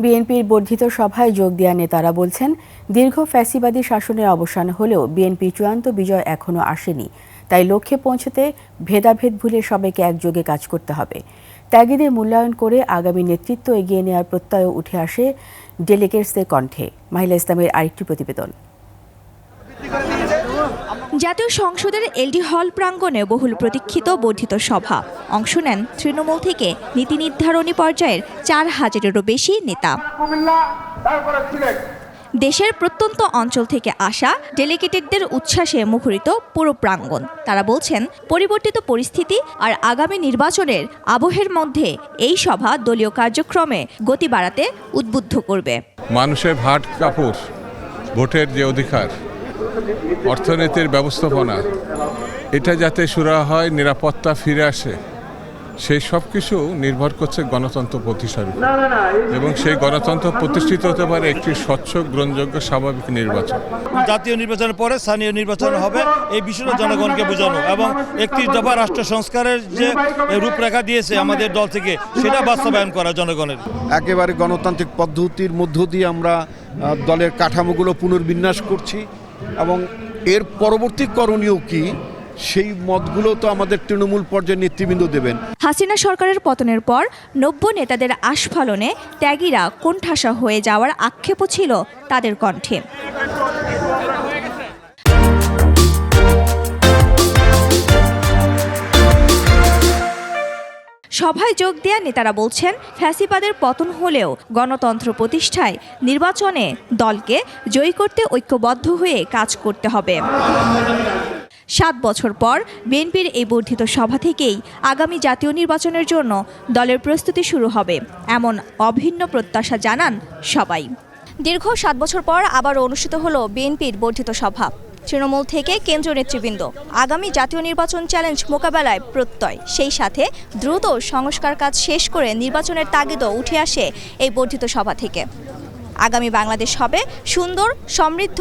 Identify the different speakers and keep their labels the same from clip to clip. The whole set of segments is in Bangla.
Speaker 1: বিএনপির বর্ধিত সভায় যোগ দেওয়া নেতারা বলছেন, দীর্ঘ ফ্যাসিবাদী শাসনের অবসান হলেও বিএনপির চূড়ান্ত বিজয় এখনো আসেনি। তাই লক্ষ্যে পৌঁছতে ভেদাভেদ ভুলে সবাইকে একযোগে কাজ করতে হবে। ত্যাগীদের মূল্যায়ন করে আগামী নেতৃত্ব এগিয়ে নেওয়ার প্রত্যয় উঠে আসে ডেলিগেটসদের কণ্ঠে। মাহিলা ইসলামের আরেকটি প্রতিবেদন।
Speaker 2: জাতীয় সংসদের এলডি হল প্রাঙ্গণে বহুল প্রতীক্ষিত বর্ধিত সভা। অংশ নেন তৃণমূল থেকে নীতি নির্ধারণী পর্যায়ের ৪,০০০-এরও বেশি নেতা। দেশের প্রত্যন্ত অঞ্চল থেকে আসা ডেলিগেটেডদের উচ্ছ্বাসে মুখরিত পুরো প্রাঙ্গণ। তারা বলছেন, পরিবর্তিত পরিস্থিতি আর আগামী নির্বাচনের আবহের মধ্যে এই সভা দলীয় কার্যক্রমে গতি বাড়াতে উদ্বুদ্ধ করবে।
Speaker 3: মানুষের ভাট কাপড়, ভোটের যে অধিকার, অর্থনীতির ব্যবস্থাপনা, এটা যাতে সুরা হয়, নিরাপত্তা ফিরে আসে, সেই সব কিছু নির্ভর করছে গণতন্ত্র প্রতিষ্ঠার উপর। এবং সেই গণতন্ত্র প্রতিষ্ঠিত হতে পারে একটি স্বচ্ছ, গ্রহণযোগ্য, স্বাভাবিক নির্বাচন।
Speaker 4: জাতীয় নির্বাচনের পরে স্থানীয় নির্বাচন হবে, এই বিষয়টা জনগণকে বোঝানো এবং ৩১ দফা রাষ্ট্র সংস্কারের যে রূপরেখা দিয়েছে আমাদের দল থেকে, সেটা বাস্তবায়ন করা জনগণের।
Speaker 5: একেবারে গণতান্ত্রিক পদ্ধতির মধ্য দিয়ে আমরা দলের কাঠামোগুলো পুনর্বিন্যাস করছি এবং এর পরবর্তী করণীয় কি, সেই মতগুলো তো আমাদের তৃণমূল পর্যায়ের নেতৃবৃন্দ দেবেন।
Speaker 2: হাসিনা সরকারের পতনের পর নব্য নেতাদের আস্ফালনে ত্যাগীরা কোণঠাসা হয়ে যাওয়ার আক্ষেপও ছিল তাদের কণ্ঠে। সভায় যোগ দেয়া নেতারা বলছেন, ফ্যাসিবাদের পতন হলেও গণতন্ত্র প্রতিষ্ঠায় নির্বাচনে দলকে জয়ী করতে ঐক্যবদ্ধ হয়ে কাজ করতে হবে। ৭ বছর পর বিএনপির এই বর্ধিত সভা থেকেই আগামী জাতীয় নির্বাচনের জন্য দলের প্রস্তুতি শুরু হবে, এমন অভিন্ন প্রত্যাশা জানান সবাই। দীর্ঘ ৭ বছর পর আবারও অনুষ্ঠিত হলো বিএনপির বর্ধিত সভা। তৃণমূল থেকে কেন্দ্রীয় নেতৃবৃন্দ আগামী জাতীয় নির্বাচন চ্যালেঞ্জ মোকাবেলায় প্রত্যয়, সেই সাথে দ্রুত সংস্কার কাজ শেষ করে নির্বাচনের তাগিদও উঠে আসে এই বর্ধিত সভা থেকে। আগামী বাংলাদেশ হবে সুন্দর, সমৃদ্ধ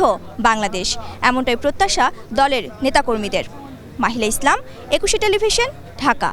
Speaker 2: বাংলাদেশ, এমনটাই প্রত্যাশা দলের নেতাকর্মীদের। মাহিলা ইসলাম, ২১ টেলিভিশন, ঢাকা।